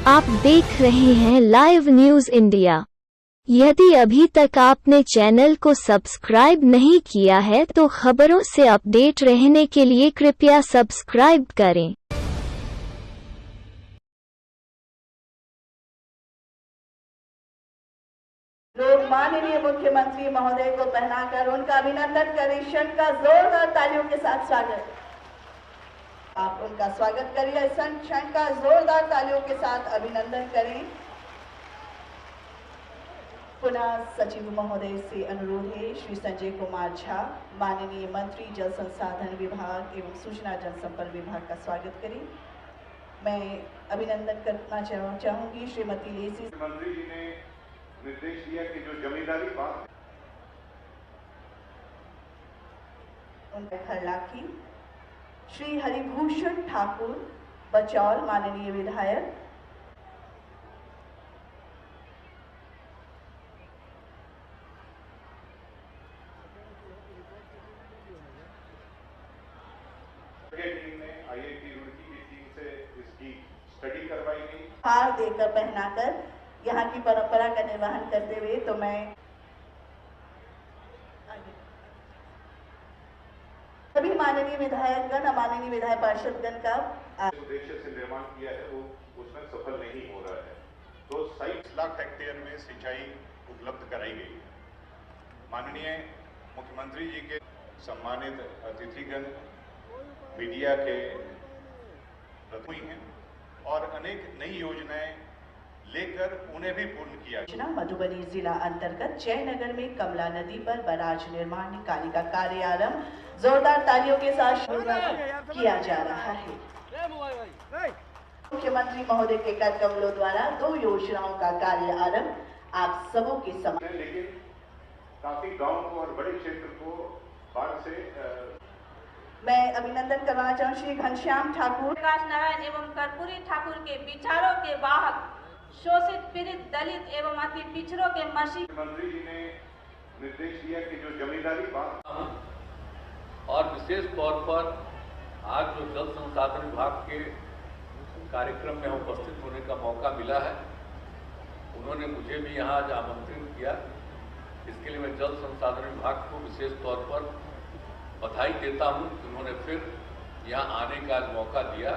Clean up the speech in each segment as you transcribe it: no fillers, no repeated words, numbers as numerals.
आप देख रहे हैं लाइव न्यूज इंडिया। यदि अभी तक आपने चैनल को सब्सक्राइब नहीं किया है तो खबरों से अपडेट रहने के लिए कृपया सब्सक्राइब करें। लोग माननीय मुख्यमंत्री महोदय को पहनाकर उनका अभिनंदन करें। क्षण का जोरदार तालियों के साथ स्वागत। आप उनका स्वागत करिए। क्षण का जोरदार तालियों के साथ अभिनंदन करें। पुनः सचिव महोदय से अनुरोध है, श्री संजय कुमार झा, माननीय मंत्री जल संसाधन विभाग एवं सूचना जनसंपर्क विभाग का स्वागत करें। मैं अभिनंदन करना चाहूंगी श्रीमती लेसी मंत्री जी ने निर्देश दिया कि जो जमींदारी बात उनका खरलाखी श्री हरिभूषण ठाकुर बचौल, माननीय विधायक, टीम ने IIT रुड़की की टीम से इसकी स्टडी करवाई गई। हार देकर पहनाकर यहाँ की परंपरा का निर्वहन करते हुए तो मैं सभी माननीय विधायकगण, माननीय विधायक पार्षदगण का उद्देश्य से निर्माण किया है वो उसमें सफल नहीं हो रहा है। तो 27 लाख हेक्टेयर में सिंचाई उपलब्ध कराई गई है। माननीय मुख्यमंत्री जी के सम्मानित अतिथिगण मीडिया के हुई हैं और अनेक नई योजनाएं लेकर उन्हें भी पूर्ण किया। मधुबनी जिला अंतर्गत जयनगर में कमला नदी पर बराज निर्माण निकाली का कार्य आरंभ जोरदार तालियों के साथ किया जा रहा है। मुख्यमंत्री महोदय के कर कमलों द्वारा 2 योजनाओं का कार्य आरंभ आप सबों के समक्ष, लेकिन काफी गांव को और बड़े क्षेत्र को बाढ़ से मैं अभिनंदन करवाना चाहूँ श्री घनश्याम ठाकुर, प्रकाश नारायण एवं कर्पूरी ठाकुर के विचारों के वाहक, शोषित, पीड़ित, दलित एवं अति पिछड़ों के मसीह। मंत्री जी ने निर्देश दिया कि जो जमींदारी बात और विशेष तौर पर आज जो जल संसाधन विभाग के कार्यक्रम में उपस्थित होने का मौका मिला है, उन्होंने मुझे भी यहाँ आज आमंत्रित किया। इसके लिए मैं जल संसाधन विभाग को विशेष तौर पर बधाई देता हूँ कि उन्होंने फिर यहाँ आने का मौका दिया।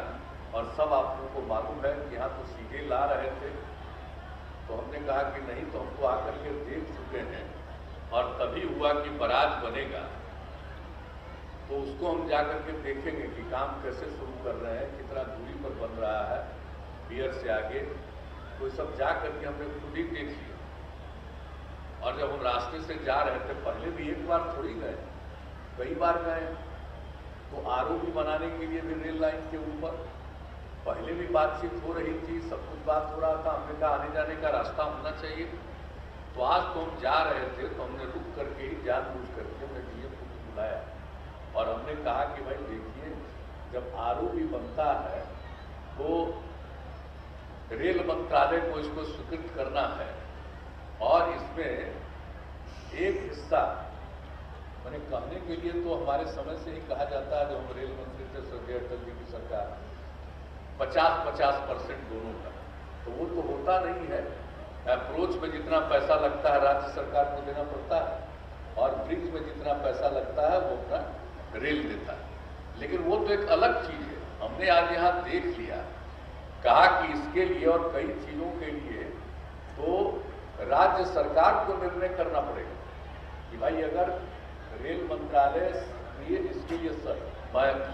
और सब आप लोगों को मालूम है कि यहाँ तो सीधे ला रहे थे, तो हमने कहा कि नहीं, तो हम तो आकर के देख चुके हैं और तभी हुआ कि बराज बनेगा, तो उसको हम जाकर के देखेंगे कि काम कैसे शुरू कर रहे हैं, कितना दूरी पर बन रहा है पियर से आगे, तो सब जा करके हमने खुद ही देख लिया। और जब हम रास्ते से जा रहे थे, पहले भी एक बार थोड़ी गए, कई बार गए, तो ROB बनाने के लिए भी रेल लाइन के ऊपर पहले भी बातचीत हो रही थी, सब कुछ बात हो रहा था। हमने कहा आने जाने का रास्ता होना चाहिए। तो आज तो हम जा रहे थे, तो हमने रुक करके ही जानबूझ करके हमने DM को बुलाया और हमने कहा कि भाई देखिए, जब ROB बनता है तो रेल मंत्रालय को इसको स्वीकृत करना है और इसमें एक हिस्सा मैंने कहने के लिए तो हमारे समय से ही कहा जाता है, जब हम रेल मंत्री थे स्वर्गीय अटल जी की सरकार, 50-50% दोनों का, तो वो तो होता नहीं है। अप्रोच में जितना पैसा लगता है राज्य सरकार को देना पड़ता है और ब्रिज में जितना पैसा लगता है वो अपना रेल देता है। लेकिन वो तो एक अलग चीज है। हमने आज यहाँ देख लिया, कहा कि इसके लिए और कई चीजों के लिए तो राज्य सरकार को निर्णय करना पड़ेगा कि भाई अगर रेल मंत्रालय इसके लिए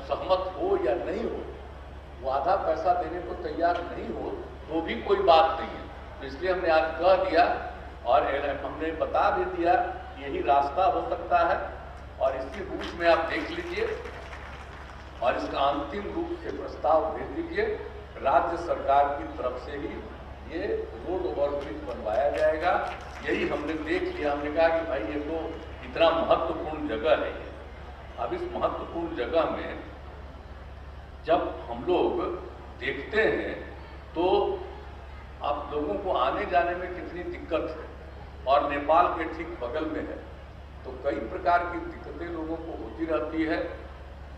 सहमत हो या नहीं हो, वो आधा पैसा देने को तैयार नहीं हो तो भी कोई बात नहीं है। तो इसलिए हमने आज कह दिया और हमने बता भी दिया यही रास्ता हो सकता है और इसी रूप में आप देख लीजिए और इसका अंतिम रूप से प्रस्ताव भेज दीजिए। राज्य सरकार की तरफ से ही ये रोड ओवरब्रिज बनवाया जाएगा। यही हमने देख लिया। हमने कहा कि भाई ये तो इतना महत्वपूर्ण जगह है। अब इस महत्वपूर्ण जगह में जब हम लोग देखते हैं तो अब लोगों को आने जाने में कितनी दिक्कत है और नेपाल के ठीक बगल में है, तो कई प्रकार की दिक्कतें लोगों को होती रहती है।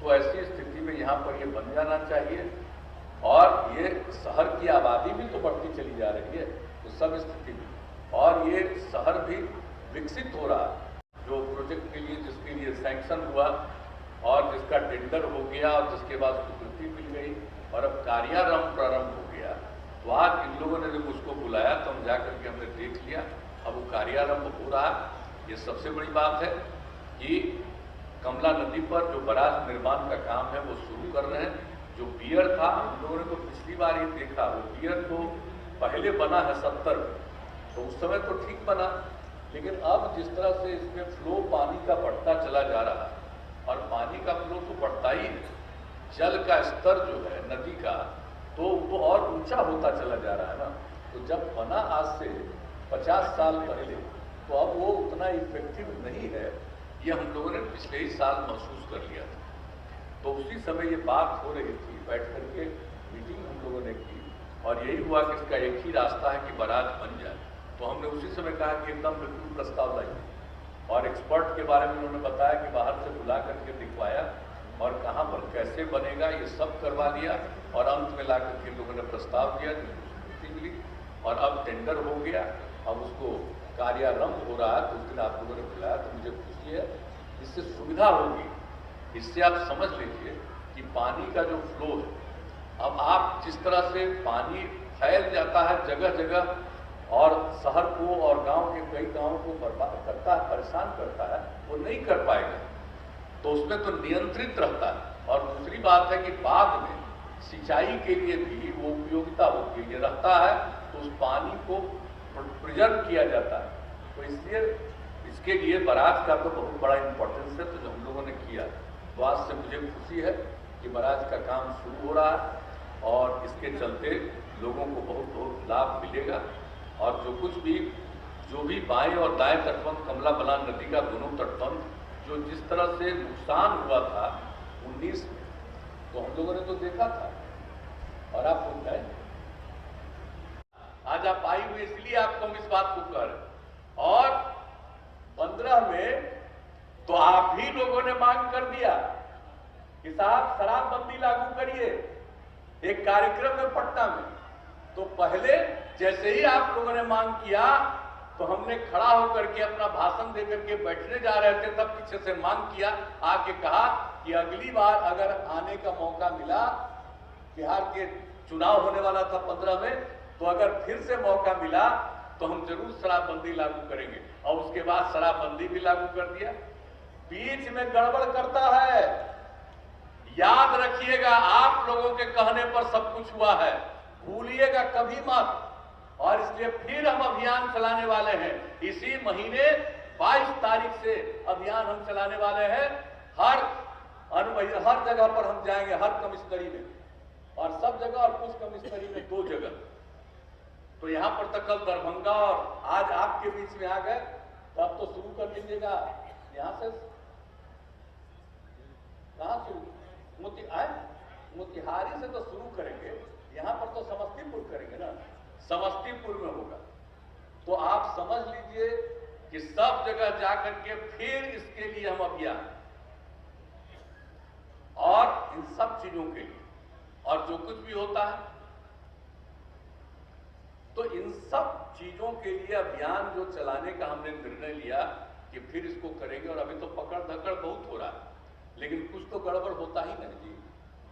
तो ऐसी स्थिति में यहाँ पर ये बन जाना चाहिए और ये शहर की आबादी भी तो बढ़ती चली जा रही है, तो सब स्थिति में, और ये शहर भी विकसित हो रहा है। जो प्रोजेक्ट के लिए जिसके लिए सैंक्शन हुआ और जिसका टेंडर हो गया और जिसके बाद स्वीकृति मिल गई और अब कार्यारंभ प्रारंभ हो गया, तो आज इन लोगों ने जब उसको बुलाया तो हम जाकर के हमने देख लिया, अब वो कार्यारंभ हो रहा है। ये सबसे बड़ी बात है कि कमला नदी पर जो बराज निर्माण का काम है वो शुरू कर रहे हैं। जो पियर था, हम लोगों ने तो पिछली बार ही देखा, वो पियर तो पहले बना है 70 में, तो उस समय तो ठीक बना, लेकिन अब जिस तरह से इसमें फ्लो पानी का बढ़ता चला जा रहा है, और पानी का फ्लो तो बढ़ता ही है, जल का स्तर जो है नदी का तो वो और ऊंचा होता चला जा रहा है ना। तो जब बना आज से 50 साल पहले, तो अब वो उतना इफेक्टिव नहीं है, ये हम लोगों ने पिछले ही साल महसूस कर लिया था। तो उसी समय ये बात हो रही थी, बैठ करके मीटिंग हम लोगों ने की, और यही हुआ कि इसका एक ही रास्ता है कि बराज बन जाए। तो हमने उसी समय कहा कि एकदम बिल्कुल प्रस्ताव लाइए, और एक्सपर्ट के बारे में उन्होंने बताया कि बाहर से बुला करके दिखवाया, और कहाँ पर कैसे बनेगा ये सब करवा दिया, और अंत में ला करके लोगों ने प्रस्ताव दिया, जिसकी मिली, और अब टेंडर हो गया, अब उसको कार्यारंभ हो रहा है। तो उस दिन आप लोगों ने बुलाया तो मुझे खुशी है, इससे सुविधा होगी। इससे आप समझ लीजिए कि पानी का जो फ्लो है, अब आप जिस तरह से पानी फैल जाता है जगह जगह और शहर को और गांव के कई गांवों को बर्बाद करता है, परेशान करता है, वो नहीं कर पाएगा। तो उसमें तो नियंत्रित रहता है। और दूसरी बात है कि बाद में सिंचाई के लिए भी वो उपयोगिता होती है, ये रहता है, तो उस पानी को प्रिजर्व किया जाता है। तो इसलिए इसके लिए बराज का तो बहुत बड़ा इंपॉर्टेंस है, तो जो हम लोगों ने किया, तो आज से मुझे खुशी है कि बराज का काम शुरू हो रहा है, और इसके चलते लोगों को बहुत बहुत लाभ मिलेगा। और जो भी बाएं और दाएं तटबंध, कमला बलान नदी का दोनों तटबंध, जो जिस तरह से नुकसान हुआ था 19 में, तो हम लोगों ने तो देखा था, और आप बोल रहे हैं आज आप आई हुई, इसलिए आपको हम इस बात को कह रहे। और 15 में तो आप ही लोगों ने मांग कर दिया कि साहब शराबबंदी लागू करिए, एक कार्यक्रम में पटना में। तो पहले जैसे ही आप लोगों ने मांग किया, तो हमने खड़ा होकर के अपना भाषण देकर के बैठने जा रहे थे, तब पीछे से मांग किया, आके कहा कि अगली बार अगर आने का मौका मिला, बिहार के चुनाव होने वाला था 15 में, तो अगर फिर से मौका मिला तो हम जरूर शराबबंदी लागू करेंगे। और उसके बाद शराबबंदी भी लागू कर दिया। बीच में गड़बड़ करता है, याद रखिएगा, आप लोगों के कहने पर सब कुछ हुआ है, भूलिएगा कभी मत। और इसलिए फिर हम अभियान चलाने वाले हैं, इसी महीने 22 तारीख से अभियान हम चलाने वाले हैं। हर जगह पर हम जाएंगे, हर कमिश्नरी में, और सब जगह, और कुछ कमिश्नरी में 2 जगह। तो यहां पर तक कल दरभंगा और आज आपके बीच में आ गए, तो अब तो शुरू कर लीजिएगा। यहां से कहां शुरू? मोतिहारी से तो शुरू करेंगे, यहां पर तो समस्तीपुर करेंगे ना, समस्तीपुर में होगा। तो आप समझ लीजिए कि सब जगह जाकर के फिर इसके लिए हम अभियान, और इन सब चीजों के लिए, और जो कुछ भी होता है, तो इन सब चीजों के लिए अभियान जो चलाने का हमने निर्णय लिया कि फिर इसको करेंगे। और अभी तो पकड़ धकड़ बहुत हो रहा है, लेकिन कुछ तो गड़बड़ होता ही नहीं।